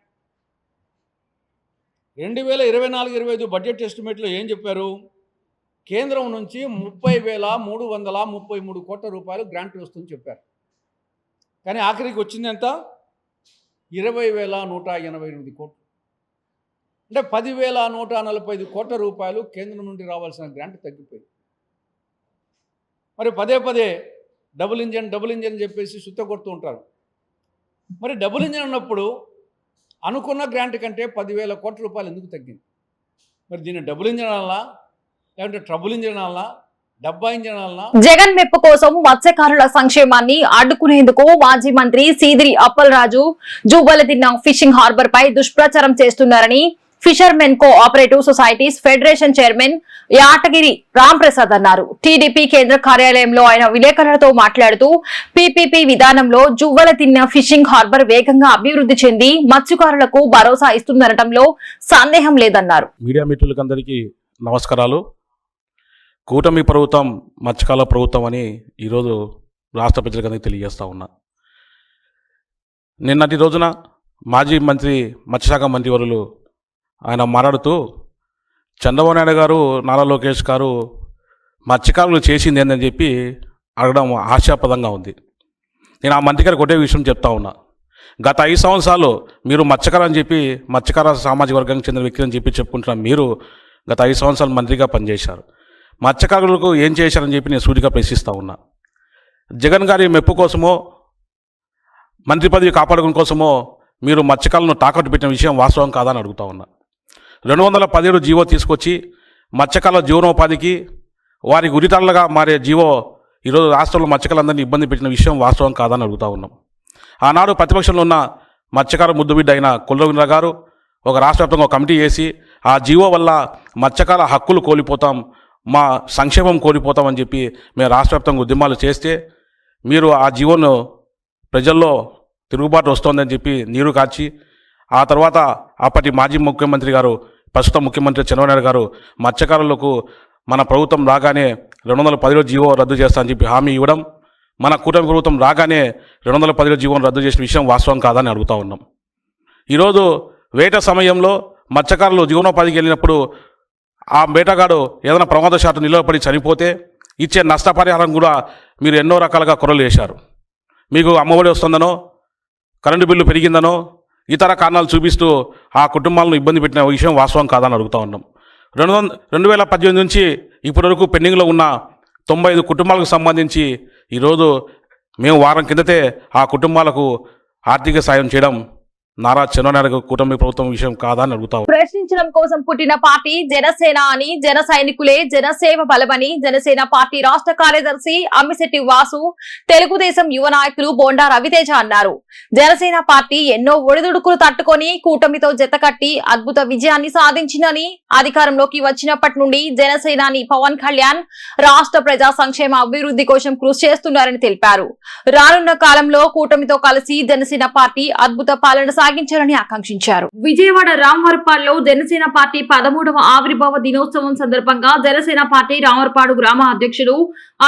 2024-25 బడ్జెట్ ఎస్టిమేట్లో ఏం చెప్పారు? కేంద్రం నుంచి 30,333 కోట్ల రూపాయలు గ్రాంట్ వస్తుందని చెప్పారు. కానీ ఆఖరికి వచ్చింది ఎంత? 20,188 కోట్లు. అంటే 10,145 కోట్ల రూపాయలు కేంద్రం నుండి రావాల్సిన గ్రాంట్ తగ్గిపోయింది. మరి పదే డబుల్ ఇంజన్ చెప్పేసి సుత్తగొడుతూ ఉంటారు. మరి డబుల్ ఇంజన్ ఉన్నప్పుడు అనుకున్న గ్రాంట్ కంటే 10,000 కోట్ల రూపాయలు ఎందుకు తగ్గింది? మరి దీన్ని డబుల్ ఇంజన్ అనాలా, లేదంటే ట్రబుల్ ఇంజన్ అనాలా, డబ్బా ఇంజన్ అనాలా? జగన్ మెప్పు కోసం మత్స్యకారుల సంక్షేమాన్ని అడ్డుకునేందుకు మాజీ మంత్రి సీదిరి అప్పలరాజు జూబలదిన్న ఫిషింగ్ హార్బర్ పై దుష్ప్రచారం చేస్తున్నారని fishermen cooperative societies federation chairman Yatagiri Ramprasad అన్నారు. టీడీపీ కేంద్ర కార్యాలయంలో ఆయన విలేకరులతో మాట్లాడుతూ పీపీపీ విధానంలో జువ్వలదిన్న ఫిషింగ్ హార్బర్ వేగంగా అభివృద్ధి చెంది మత్స్యకారులకు భరోసా ఇస్తుందనడంలో సందేహం లేదన్నారు. మీడియా మిత్రులకందరికీ నమస్కారాలు. కూటమి ప్రభుత్వం మత్స్యకారుల ప్రభుత్వం అని ఈరోజు రాష్ట్ర ప్రజలకందరికీ తెలియజేస్తా ఉన్నా. నిన్నటి రోజున మాజీ మంత్రి మత్స్యశాఖ మంత్రివర్యులు ఆయన మాట్లాడుతూ చంద్రబాబు నాయుడు గారు, నారా లోకేష్ గారు మత్స్యకారులు చేసింది ఏందని చెప్పి అడగడం హాస్యాస్పదంగా ఉంది. నేను ఆ మంత్రి గారికి ఒకటే విషయం చెప్తా ఉన్నా. గత 5 సంవత్సరాలు మీరు మత్స్యకారు అని చెప్పి మత్స్యకార సామాజిక వర్గానికి చెందిన వ్యక్తి అని చెప్పి చెప్పుకుంటున్న మీరు గత 5 సంవత్సరాలు మంత్రిగా పనిచేశారు. మత్స్యకారులకు ఏం చేశారని చెప్పి నేను సూటిగా ప్రశ్నిస్తూ ఉన్నా. జగన్ గారి మెప్పు కోసమో మంత్రి పదవి కాపాడుకునే కోసమో మీరు మత్స్యకారులను తాకట్టు పెట్టిన విషయం వాస్తవం కాదని అడుగుతా ఉన్నా. 217 జీవో తీసుకొచ్చి మత్స్యకారుల జీవనోపాధికి వారికి ఉరితాళ్లుగా మారే జీవో ఈరోజు రాష్ట్రంలో మత్స్యకారులందరినీ ఇబ్బంది పెట్టిన విషయం వాస్తవం కాదని అడుగుతా ఉన్నాం. ఆనాడు ప్రతిపక్షంలో ఉన్న మత్స్యకారు ముద్దుబిడ్డ అయిన కొల్లు గారు ఒక రాష్ట్ర వ్యాప్తంగా ఒక కమిటీ చేసి ఆ జీవో వల్ల మత్స్యకార హక్కులు కోల్పోతాం, మా సంక్షేమం కోల్పోతామని చెప్పి మేము రాష్ట్ర వ్యాప్తంగా ఉద్యమాలు చేస్తే మీరు ఆ జీవోను ప్రజల్లో తిరుగుబాటు వస్తోందని చెప్పి నీరు కార్చి ఆ తర్వాత అప్పటి మాజీ ముఖ్యమంత్రి గారు ప్రస్తుత ముఖ్యమంత్రి చంద్రబాబు నాయుడు గారు మత్స్యకారులకు మన ప్రభుత్వం రాగానే 210 జీవో రద్దు చేస్తా అని చెప్పి హామీ ఇవ్వడం, మన కూటమి ప్రభుత్వం రాగానే 210 జీవోను రద్దు చేసిన విషయం వాస్తవం కాదని అడుగుతా ఉన్నాం. ఈరోజు వేట సమయంలో మత్స్యకారులు జీవనోపాధికి వెళ్ళినప్పుడు ఆ వేటగాడు ఏదైనా ప్రమాదశాతం నిలవపడి చనిపోతే ఇచ్చే నష్టపరిహారం కూడా మీరు ఎన్నో రకాలుగా కొరలు వేశారు. మీకు అమ్మఒడి వస్తుందనో, కరెంటు బిల్లు పెరిగిందనో, ఇతర కారణాలు చూపిస్తూ ఆ కుటుంబాలను ఇబ్బంది పెట్టిన విషయం వాస్తవం కాదని అడుగుతూ ఉన్నాం. 2018 నుంచి ఇప్పటి వరకు పెండింగ్లో ఉన్న 95 కుటుంబాలకు సంబంధించి ఈరోజు మేము వారం కిందటే ఆ కుటుంబాలకు ఆర్థిక సాయం చేయడం నారా చంద్రబాబు నాయుడు కూటమి ప్రభుత్వం విషయం కాదని అడుగుతాం. ప్రశ్నించడం కోసం పుట్టిన పార్టీ జనసేన అని, జన సైనికులే జనసేవ బలమని జనసేన పార్టీ రాష్ట్ర కార్యదర్శి అమ్మిశెట్టి వాసు, తెలుగుదేశం యువ నాయకులు బోండా రవితేజ అన్నారు. జనసేన పార్టీ ఎన్నో ఒడిదుడుకులు తట్టుకొని కూటమితో జతకట్టి అద్భుత విజయాన్ని సాధించిందని, అధికారంలోకి వచ్చినప్పటి నుండి జనసేనాని పవన్ కళ్యాణ్ రాష్ట్ర ప్రజా సంక్షేమ అభివృద్ధి కోసం కృషి చేస్తున్నారని తెలిపారు. రానున్న కాలంలో కూటమితో కలిసి జనసేన పార్టీ అద్భుత పాలన సాగించాలని ఆకాంక్షించారు. విజయవాడ రామవరపాడులో జనసేన పార్టీ 13వ ఆవిర్భావ దినోత్సవం సందర్భంగా జనసేన పార్టీ రామవరపాడు గ్రామ అధ్యక్షుడు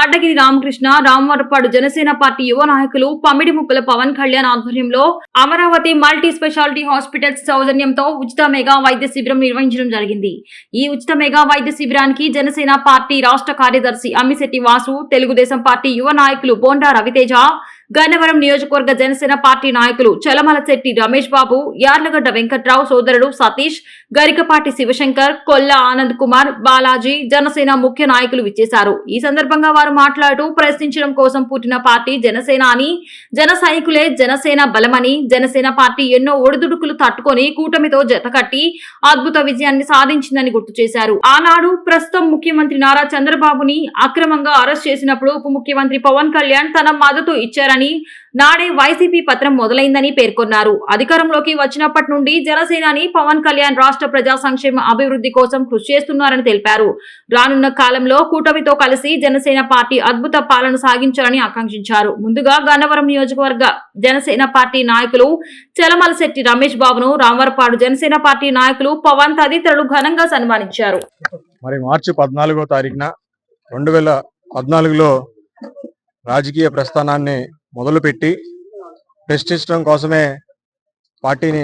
అడ్డగిరి రామకృష్ణ, రామవరపాడు జనసేన పార్టీ యువ నాయకులు పమిడి ముక్కల పవన్ కళ్యాణ్ ఆధ్వర్యంలో అమరావతి మల్టీ స్పెషాలిటీ హాస్పిటల్స్ సౌజన్యంతో ఉచిత మెగా వైద్య శిబిరం నిర్వహించడం జరిగింది. ఈ ఉచిత మెగా వైద్య శిబిరానికి జనసేన పార్టీ రాష్ట్ర కార్యదర్శి అమ్మిశెట్టి వాసు, తెలుగుదేశం పార్టీ యువ నాయకులు బోండా రవితేజ, గన్నవరం నియోజకవర్గ జనసేన పార్టీ నాయకులు చలమలశెట్టి రమేష్ బాబు, యార్లగడ్డ వెంకట్రావు సోదరుడు సతీష్, గరికపాటి శివశంకర్, కొల్ల ఆనంద్ కుమార్, బాలాజీ జనసేన ముఖ్య నాయకులు విచ్చేశారు. ఈ సందర్భంగా వారు మాట్లాడుతూ ప్రశ్నించడం కోసం పుట్టిన పార్టీ జనసేన అని, జన సైనికులే జనసేన బలమని, జనసేన పార్టీ ఎన్నో ఒడిదుడుకులు తట్టుకొని కూటమితో జతకట్టి అద్భుత విజయాన్ని సాధించిందని గుర్తు చేశారు. ఆనాడు ప్రస్తుతం ముఖ్యమంత్రి నారా చంద్రబాబుని అక్రమంగా అరెస్ట్ చేసినప్పుడు ఉప ముఖ్యమంత్రి పవన్ కళ్యాణ్ తన మద్దతు ఇచ్చారని, నాడే వైసీపీ పత్రం మొదలైందని పేర్కొన్నారు. అధికారంలోకి వచ్చినప్పటి నుండి జనసేనాని పవన్ కళ్యాణ్ రాష్ట్ర ప్రజా సంక్షేమ అభివృద్ధి కోసం కృషి చేస్తున్నారని తెలిపారు. రానున్న కాలంలో కూటమితో కలిసి జనసేన పార్టీ అద్భుత పాలన సాగించాలని ఆకాంక్షించారు. ముందుగా గన్నవరం నియోజకవర్గ జనసేన పార్టీ నాయకులు చలమలశెట్టి రమేష్ బాబును, రామవరపాడు జనసేన పార్టీ నాయకులు పవన్ తదితరులు ఘనంగా సన్మానించారు. మరి మార్చి 14వ తారీఖున 2014లో రాజకీయ ప్రస్థానాన్ని మొదలుపెట్టి ప్రశ్నించడం కోసమే పార్టీని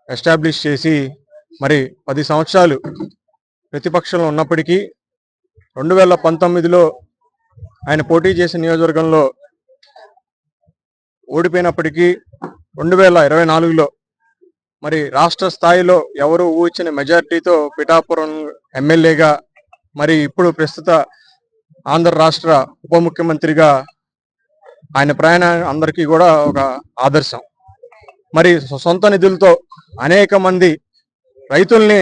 ఎస్టాబ్లిష్ చేసి మరి 10 సంవత్సరాలు ప్రతిపక్షంలో ఉన్నప్పటికీ 2019లో ఆయన పోటీ చేసిన నియోజకవర్గంలో ఓడిపోయినప్పటికీ 2024లో మరి రాష్ట్ర స్థాయిలో ఎవరు ఊహించిన మెజారిటీతో పిఠాపురం ఎమ్మెల్యేగా, మరి ఇప్పుడు ప్రస్తుత ఆంధ్ర రాష్ట్ర ఉప ముఖ్యమంత్రిగా ఆయన ప్రయాణం అందరికీ కూడా ఒక ఆదర్శం. మరి సొంత నిధులతో అనేక మంది రైతుల్ని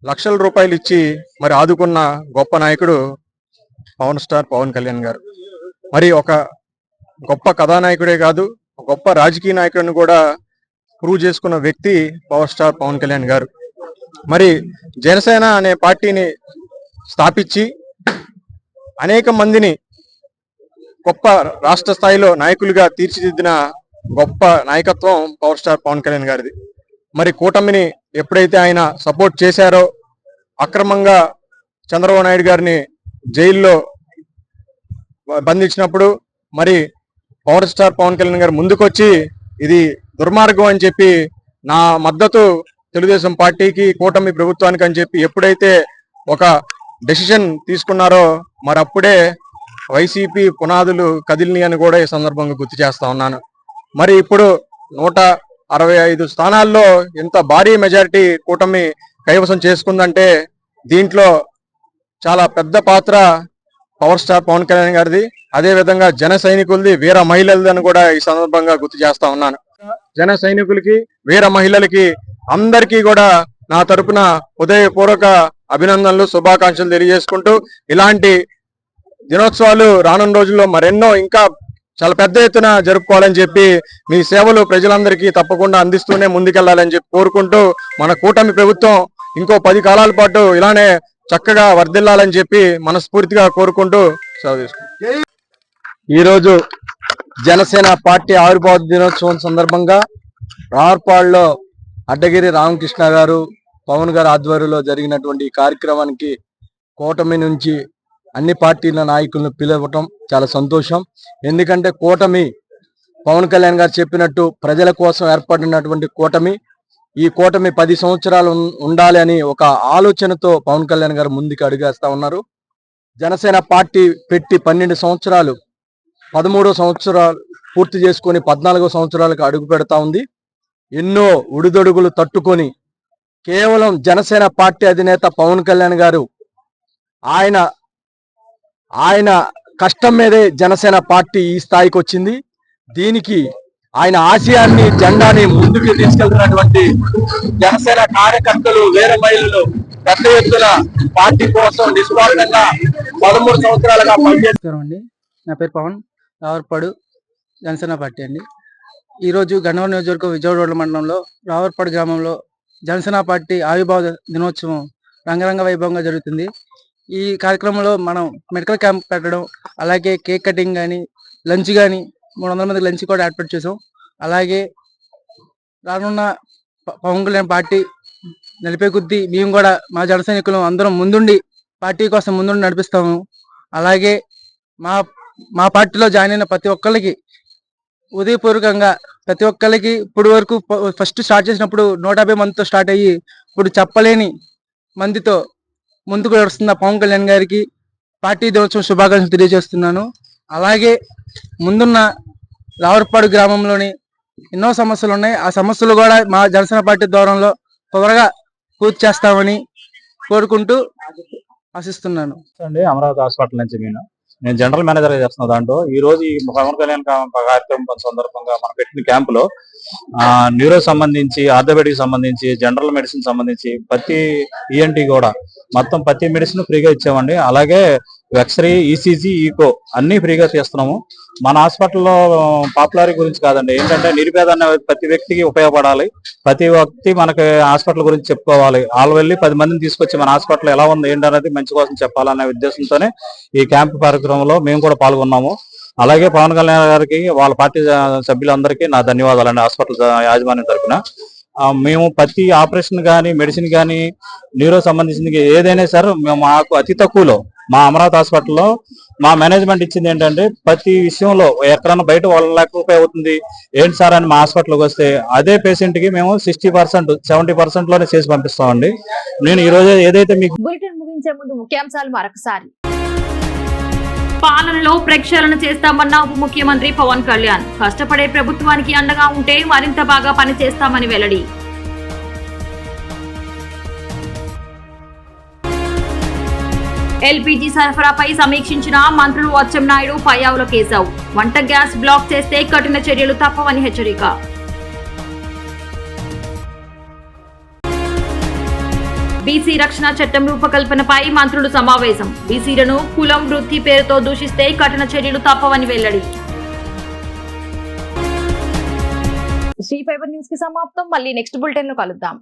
లక్షల రూపాయలు ఇచ్చి మరి ఆదుకున్న గొప్ప నాయకుడు పవన్ కళ్యాణ్ గారు. మరి ఒక గొప్ప కథానాయకుడే కాదు, గొప్ప రాజకీయ నాయకుడిని కూడా ప్రూవ్ చేసుకున్న వ్యక్తి పవన్ కళ్యాణ్ గారు. మరి జనసేన అనే పార్టీని స్థాపించి అనేక మందిని గొప్ప రాష్ట్ర స్థాయిలో నాయకులుగా తీర్చిదిద్దిన గొప్ప నాయకత్వం పవన్ కళ్యాణ్ గారిది. మరి కూటమిని ఎప్పుడైతే ఆయన సపోర్ట్ చేశారో, అక్రమంగా చంద్రబాబు నాయుడు గారిని జైల్లో బంధించినప్పుడు మరి పవన్ కళ్యాణ్ గారు ముందుకొచ్చి ఇది దుర్మార్గం అని చెప్పి నా మద్దతు తెలుగుదేశం పార్టీకి, కూటమి ప్రభుత్వానికి అని చెప్పి ఎప్పుడైతే ఒక డెసిషన్ తీసుకున్నారో మరి అప్పుడే వైసీపీ పునాదులు కదిలిని అని కూడా ఈ సందర్భంగా గుర్తు చేస్తా ఉన్నాను. మరి ఇప్పుడు 165 స్థానాల్లో ఇంత భారీ మెజారిటీ కూటమి కైవసం చేసుకుందంటే దీంట్లో చాలా పెద్ద పాత్ర పవన్ కళ్యాణ్ గారిది, అదే విధంగా జన సైనికులది, వీర మహిళలది అని కూడా ఈ సందర్భంగా గుర్తు చేస్తా ఉన్నాను. జన సైనికులకి, వీర మహిళలకి అందరికీ కూడా నా తరపున ఉదయపూర్వక అభినందనలు, శుభాకాంక్షలు తెలియజేసుకుంటూ ఇలాంటి దినోత్సవాలు రానున్న రోజుల్లో మరెన్నో ఇంకా చాలా పెద్ద ఎత్తున జరుపుకోవాలని చెప్పి మీ సేవలు ప్రజలందరికీ తప్పకుండా అందిస్తూనే ముందుకెళ్లాలని చెప్పి కోరుకుంటూ మన కూటమి ప్రభుత్వం ఇంకో 10 కాలాల పాటు ఇలానే చక్కగా వర్ధిల్లాలని చెప్పి మనస్ఫూర్తిగా కోరుకుంటూ సెలవు తీసుకుంటాం. ఈరోజు జనసేన పార్టీ ఆవిర్భావ దినోత్సవం సందర్భంగా రావర్పాడులో అడ్డగిరి రామకృష్ణ గారు, పవన్ గారు ఆధ్వర్యంలో జరిగినటువంటి ఈ కార్యక్రమానికి కూటమి నుంచి అన్ని పార్టీల నాయకులను పిలవటం చాలా సంతోషం. ఎందుకంటే కూటమి పవన్ కళ్యాణ్ గారు చెప్పినట్టు ప్రజల కోసం ఏర్పడినటువంటి కూటమి. ఈ కూటమి 10 సంవత్సరాలు ఉండాలి అని ఒక ఆలోచనతో పవన్ కళ్యాణ్ గారు ముందుకు అడుగేస్తా ఉన్నారు. జనసేన పార్టీ పెట్టి 12 సంవత్సరాలు, 13వ సంవత్సరాలు పూర్తి చేసుకొని 14వ సంవత్సరాలకు అడుగు పెడతా ఉంది. ఎన్నో ఉడిదొడుగులు తట్టుకొని కేవలం జనసేన పార్టీ అధినేత పవన్ కళ్యాణ్ గారు ఆయన కష్టం మీదే జనసేన పార్టీ ఈ స్థాయికి వచ్చింది. దీనికి ఆయన ఆశయాన్ని, జెండాని ముందుకు తీసుకెళ్తున్నటువంటి జనసేన కార్యకర్తలు, వేరే మహిళలు పెద్ద ఎత్తున పార్టీ కోసం నిస్వార్థంగా 13 సంవత్సరాలుగా పనిచేస్తారండి. నా పేరు పవన్, రావర్పాడు జనసేన పార్టీ అండి. ఈరోజు గన్నవరం నియోజకవర్గం విజయవాడ మండలంలో రావర్పాడు గ్రామంలో జనసేన పార్టీ ఆవిర్భావ దినోత్సవం రంగరంగ వైభవంగా జరుగుతుంది. ఈ కార్యక్రమంలో మనం మెడికల్ క్యాంప్ పెట్టడం, అలాగే కేక్ కటింగ్ కానీ, లంచ్ కానీ 300 మందికి లంచ్ కూడా ఏర్పాటు చేసాం. అలాగే రానున్న పవన్ కళ్యాణ్ పార్టీ నడిపే కొద్దీ మేము కూడా మా జన సైనికులు అందరం ముందుండి పార్టీ కోసం ముందుండి నడిపిస్తాము. అలాగే మా పార్టీలో జాయిన్ అయిన ప్రతి ఒక్కరికి ఉదయపూర్వకంగా ప్రతి ఒక్కరికి ఇప్పుడు వరకు ఫస్ట్ స్టార్ట్ చేసినప్పుడు 150 మందితో స్టార్ట్ అయ్యి ఇప్పుడు చెప్పలేని మందితో ముందుకు నడుస్తున్న పవన్ కళ్యాణ్ గారికి పార్టీ దినోత్సవం శుభాకాంక్షలు తెలియజేస్తున్నాను. అలాగే ముందున్న రావర్పాడు గ్రామంలోని ఎన్నో సమస్యలు ఉన్నాయి. ఆ సమస్యలు కూడా మా జనసేన పార్టీ ద్వారంలో త్వరగా పూర్తి చేస్తామని కోరుకుంటూ ఆశిస్తున్నాను. అమరావతి హాస్పిటల్ నుంచి నేను జనరల్ మేనేజర్ చేస్తున్నా. దాంట్లో ఈ రోజు ఈ పవన్ కళ్యాణ్ కార్యక్రమం సందర్భంగా మనం పెట్టిన క్యాంపులో న్యూరో సంబంధించి, ఆర్థోపెడిక్ సంబంధించి, జనరల్ మెడిసిన్ సంబంధించి ప్రతి ఈఎన్టీ కూడా మొత్తం ప్రతి మెడిసిన్ ఫ్రీగా ఇచ్చామండి. అలాగే ఎక్స్రే, ఈసీజీ, ఈకో అన్ని ఫ్రీగా చేస్తున్నాము. మన హాస్పిటల్లో పాపులారిటీ గురించి కాదండి, ఏంటంటే నిరుపేద అనే ప్రతి వ్యక్తికి ఉపయోగపడాలి. ప్రతి వ్యక్తి మనకి హాస్పిటల్ గురించి చెప్పుకోవాలి. వాళ్ళు వెళ్ళి 10 మందిని తీసుకొచ్చి మన హాస్పిటల్ ఎలా ఉంది ఏంటనేది మంచి కోసం చెప్పాలనే ఉద్దేశంతోనే ఈ క్యాంప్ కార్యక్రమంలో మేము కూడా పాల్గొన్నాము. అలాగే పవన్ కళ్యాణ్ గారికి, వాళ్ళ పార్టీ సభ్యులందరికీ నా ధన్యవాదాలండి. హాస్పిటల్ యాజమాన్యం తరఫున మేము ప్రతి ఆపరేషన్ కానీ, మెడిసిన్ కానీ, న్యూరో సంబంధించింది ఏదైనా సరే మాకు అతి తక్కువలో మా అమరావతి హాస్పిటల్లో మా మేనేజ్మెంట్ ఇచ్చింది ఏంటంటే ప్రతి విషయంలో ఎక్కడన్నా బయట 1 లక్ష రూపాయలు అవుతుంది ఏంటి సార్ అని మా హాస్పిటల్కి వస్తే అదే పేషెంట్ కి మేము 60%, 70% లోనే చేసి పంపిస్తామండి. నేను ఈ రోజు ఏదైతే మీకు బులెటిన్ ముగించే ముందు ముఖ్యాంశాలు మరొకసారి. పాలనలో ప్రక్షాళన చేస్తామన్న ఉప ముఖ్యమంత్రి పవన్ కళ్యాణ్. కష్టపడే ప్రభుత్వానికి అండగా ఉంటే మరింత బాగా పనిచేస్తామని వెల్లడి. ఎల్పీజీ సరఫరాపై సమీక్షించిన మంత్రులు అచ్చెన్నాయుడు, పయ్యావుల కేశవ్. వంట గ్యాస్ బ్లాక్ చేస్తే కఠిన చర్యలు తప్పవని హెచ్చరిక. బీసీ రక్షణ చట్టం రూపకల్పనపై మంత్రులు సమావేశం. బీసీలను కులం, వృత్తి పేరుతో దూషిస్తే కఠిన చర్యలు తప్పవని వెల్లడి. శ్రీ ఫైబర్ న్యూస్ కి సమాప్తం. మళ్ళీ నెక్స్ట్ బులెటిన్ లో కలుద్దాం.